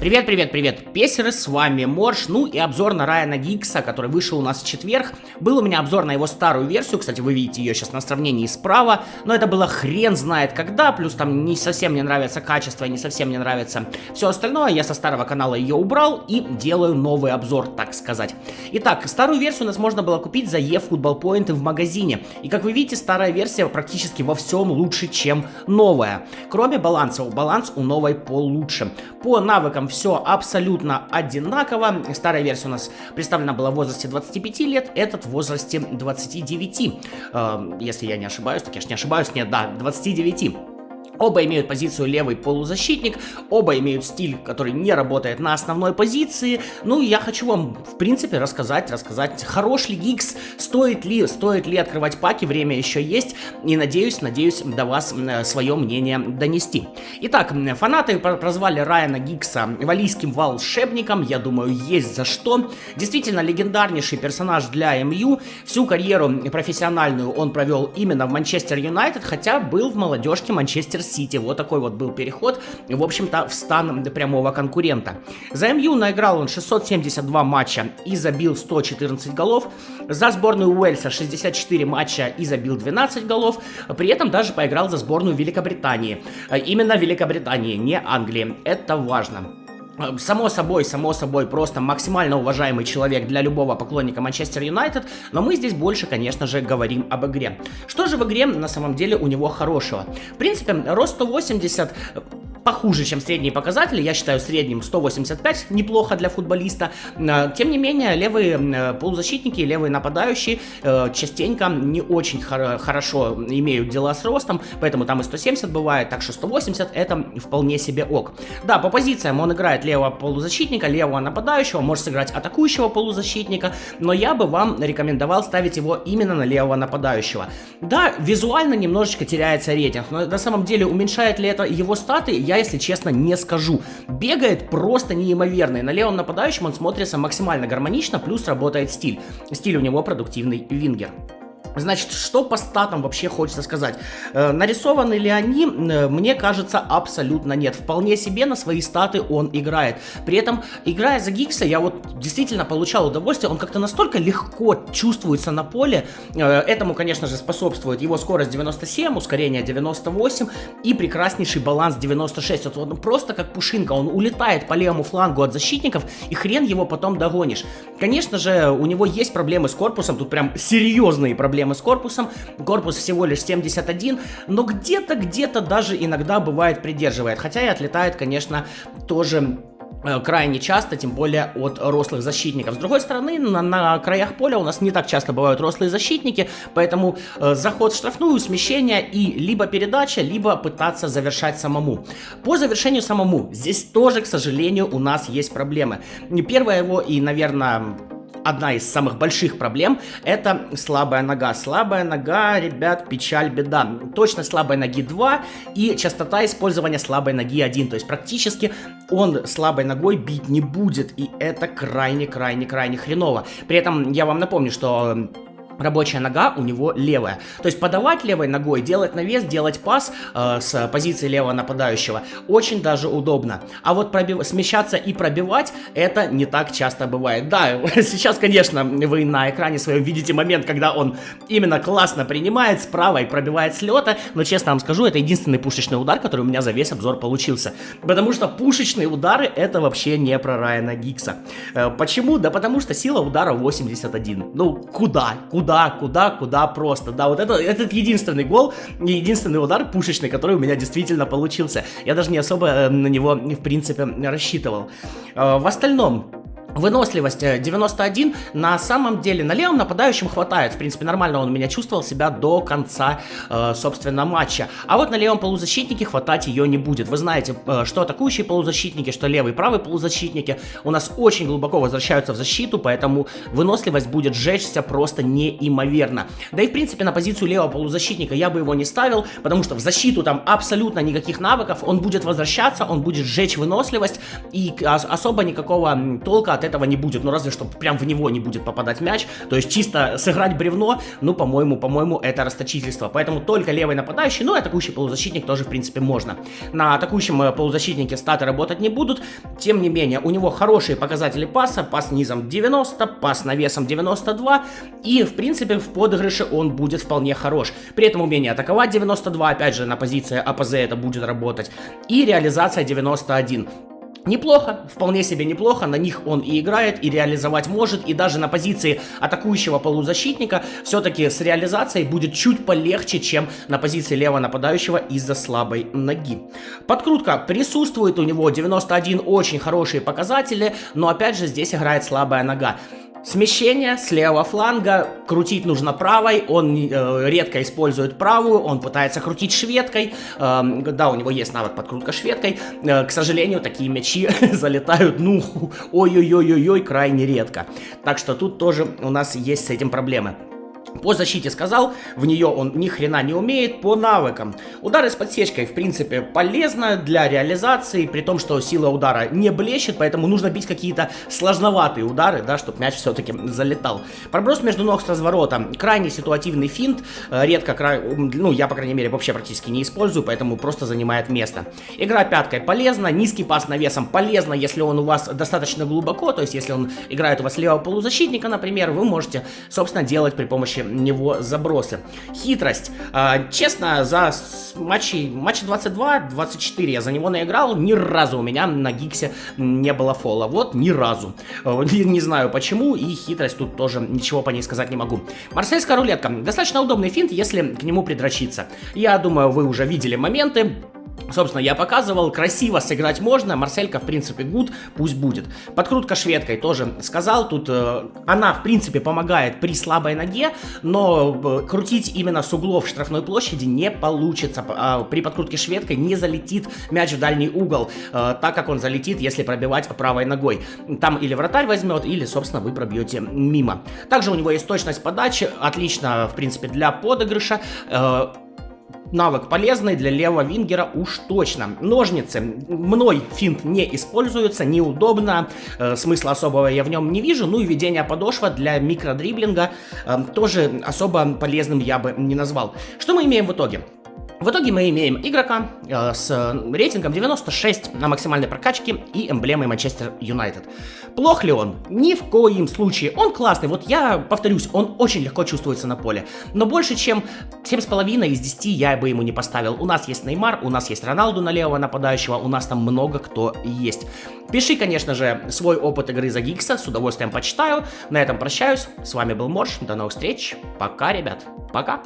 Привет, привет, привет, песеры, с вами Морж, ну и обзор на Райана Гиггса, который вышел у нас в четверг. Был у меня обзор на его старую версию, кстати, вы видите ее сейчас на сравнении справа, но это было хрен знает когда, плюс там не совсем мне нравится качество, не совсем мне нравится все остальное, я со старого канала ее убрал и делаю новый обзор, так сказать. Итак, старую версию у нас можно было купить за eFootball Point в магазине, и как вы видите, старая версия практически во всем лучше, чем новая, кроме баланса, баланс у новой получше. По навыкам все абсолютно одинаково. Старая версия у нас представлена была в возрасте 25 лет, этот в возрасте 29. Если я не ошибаюсь, так я ж не ошибаюсь, нет, да, 29. Оба имеют позицию левый полузащитник, оба имеют стиль, который не работает на основной позиции. Ну, я хочу вам, в принципе, рассказать, хорош ли Гиггс, стоит ли открывать паки, время еще есть, и надеюсь до вас свое мнение донести. Итак, фанаты прозвали Райана Гиггса валлийским волшебником, я думаю, есть за что. Действительно, легендарнейший персонаж для МЮ, всю карьеру профессиональную он провел именно в Манчестер Юнайтед, хотя был в молодежке Манчестер Сити. Вот такой вот был переход, в общем-то, в стан прямого конкурента. За МЮ наиграл он 672 матча и забил 114 голов. За сборную Уэльса 64 матча и забил 12 голов. При этом даже поиграл за сборную Великобритании. Именно Великобритании, не Англии. Это важно. Само собой, просто максимально уважаемый человек для любого поклонника Манчестер Юнайтед, но мы здесь больше, конечно же, говорим об игре. Что же в игре на самом деле у него хорошего? В принципе, рост 180 похуже, чем средние показатели, я считаю средним 185 неплохо для футболиста. Тем не менее, левые полузащитники, левые нападающие частенько не очень хорошо имеют дела с ростом, поэтому там и 170 бывает, так что 180 это вполне себе ок. Да, по позициям он играет левого полузащитника, левого нападающего, может сыграть атакующего полузащитника, но я бы вам рекомендовал ставить его именно на левого нападающего. Да, визуально немножечко теряется рейтинг, но на самом деле уменьшает ли это его статы, я, если честно, не скажу. Бегает просто неимоверно, и на левом нападающем он смотрится максимально гармонично, плюс работает стиль. Стиль у него продуктивный вингер. Значит, что по статам вообще хочется сказать? Нарисованы ли они? Мне кажется, абсолютно нет. Вполне себе на свои статы он играет. При этом, играя за Гиггса, я вот действительно получал удовольствие. Он как-то настолько легко чувствуется на поле. Этому, конечно же, способствует его скорость 97, ускорение 98 и прекраснейший баланс 96. Вот он просто как пушинка. Он улетает по левому флангу от защитников, и хрен его потом догонишь. Конечно же, у него есть проблемы с корпусом. Тут прям серьезные проблемы с корпусом, корпус всего лишь 71, но где-то даже иногда бывает придерживает, хотя и отлетает, конечно, тоже крайне часто, тем более от рослых защитников. С другой стороны, на краях поля у нас не так часто бывают рослые защитники, поэтому заход в штрафную, смещение и либо передача, либо пытаться завершать самому. По завершению самому здесь тоже, к сожалению, у нас есть проблемы. Первое его и, наверное, одна из самых больших проблем — это слабая нога. Слабая нога, ребят, печаль, беда. Точность слабой ноги 2 и частота использования слабой ноги 1. То есть практически он слабой ногой бить не будет. И это крайне хреново. При этом я вам напомню, что рабочая нога у него левая. То есть подавать левой ногой, делать навес, делать пас с позиции левого нападающего очень даже удобно. А вот смещаться и пробивать это не так часто бывает. Да, сейчас, конечно, вы на экране своем видите момент, когда он именно классно принимает справа и пробивает с лета, но честно вам скажу, это единственный пушечный удар, который у меня за весь обзор получился. Потому что пушечные удары это вообще не про Райана Гиггса. Почему? Да потому что сила удара 81. Ну, куда просто. Да, вот этот единственный гол, единственный удар пушечный, который у меня действительно получился. Я даже не особо на него, в принципе, рассчитывал. В остальном, выносливость 91, на самом деле на левом нападающем хватает, в принципе нормально он у меня чувствовал себя до конца, собственно, матча. А вот на левом полузащитнике хватать ее не будет. Вы знаете, что атакующие полузащитники, что левый и правый полузащитники у нас очень глубоко возвращаются в защиту, поэтому выносливость будет сжечься просто неимоверно. Да и в принципе на позицию левого полузащитника я бы его не ставил, потому что в защиту там абсолютно никаких навыков, он будет возвращаться, он будет сжечь выносливость, и особо никакого толка от от этого не будет, ну разве что прям в него не будет попадать мяч, то есть чисто сыграть бревно, ну по-моему это расточительство, поэтому только левый нападающий, ну и атакующий полузащитник тоже в принципе можно. На атакующем полузащитнике статы работать не будут, тем не менее у него хорошие показатели паса, пас низом 90, пас навесом 92, и в принципе в подыгрыше он будет вполне хорош. При этом умение атаковать 92, опять же на позиции АПЗ это будет работать, и реализация 91. Неплохо, вполне себе неплохо, на них он и играет, и реализовать может, и даже на позиции атакующего полузащитника все-таки с реализацией будет чуть полегче, чем на позиции левого нападающего из-за слабой ноги. Подкрутка присутствует, у него 91 очень хорошие показатели, но опять же здесь играет слабая нога. Смещение с левого фланга, крутить нужно правой, он редко использует правую, он пытается крутить шведкой, да, у него есть навык подкрутка шведкой, к сожалению, такие мячи залетают, ну, ой-ой-ой-ой-ой, крайне редко, так что тут тоже у нас есть с этим проблемы. По защите сказал, в нее он ни хрена не умеет, по навыкам. Удары с подсечкой, в принципе, полезно для реализации, при том, что сила удара не блещет, поэтому нужно бить какие-то сложноватые удары, да, чтобы мяч все-таки залетал. Проброс между ног с разворота, крайне ситуативный финт, редко, ну, я, по крайней мере, вообще практически не использую, поэтому просто занимает место. Игра пяткой полезна, низкий пас навесом полезно, если он у вас достаточно глубоко, то есть если он играет у вас левого полузащитника, например, вы можете, собственно, делать при помощи него забросы. Хитрость. Честно, за матчи 22-24 я за него наиграл, ни разу у меня на Гиксе не было фола. Вот, ни разу. Не знаю почему, и хитрость тут тоже ничего по ней сказать не могу. Марсельская рулетка. Достаточно удобный финт, если к нему придрочиться. Я думаю, вы уже видели моменты. Собственно, я показывал, красиво сыграть можно, Марселька, в принципе, гуд, пусть будет. Подкрутка шведкой тоже сказал, тут она, в принципе, помогает при слабой ноге, но крутить именно с углов штрафной площади не получится. При подкрутке шведкой не залетит мяч в дальний угол, так как он залетит, если пробивать правой ногой. Там или вратарь возьмет, или, собственно, вы пробьете мимо. Также у него есть точность подачи, отлично, в принципе, для подыгрыша. Навык полезный для левого вингера уж точно. Ножницы. Мной финт не используется, неудобно, смысла особого я в нем не вижу. Ну и ведение подошва для микродриблинга тоже особо полезным я бы не назвал. Что мы имеем в итоге? В итоге мы имеем игрока с рейтингом 96 на максимальной прокачке и эмблемой Манчестер Юнайтед. Плох ли он? Ни в коем случае. Он классный. Вот я повторюсь, он очень легко чувствуется на поле. Но больше чем 7,5 из 10 я бы ему не поставил. У нас есть Неймар, у нас есть Роналду на левого нападающего, у нас там много кто есть. Пиши, конечно же, свой опыт игры за Гикса, с удовольствием почитаю. На этом прощаюсь. С вами был Морж. До новых встреч. Пока, ребят. Пока.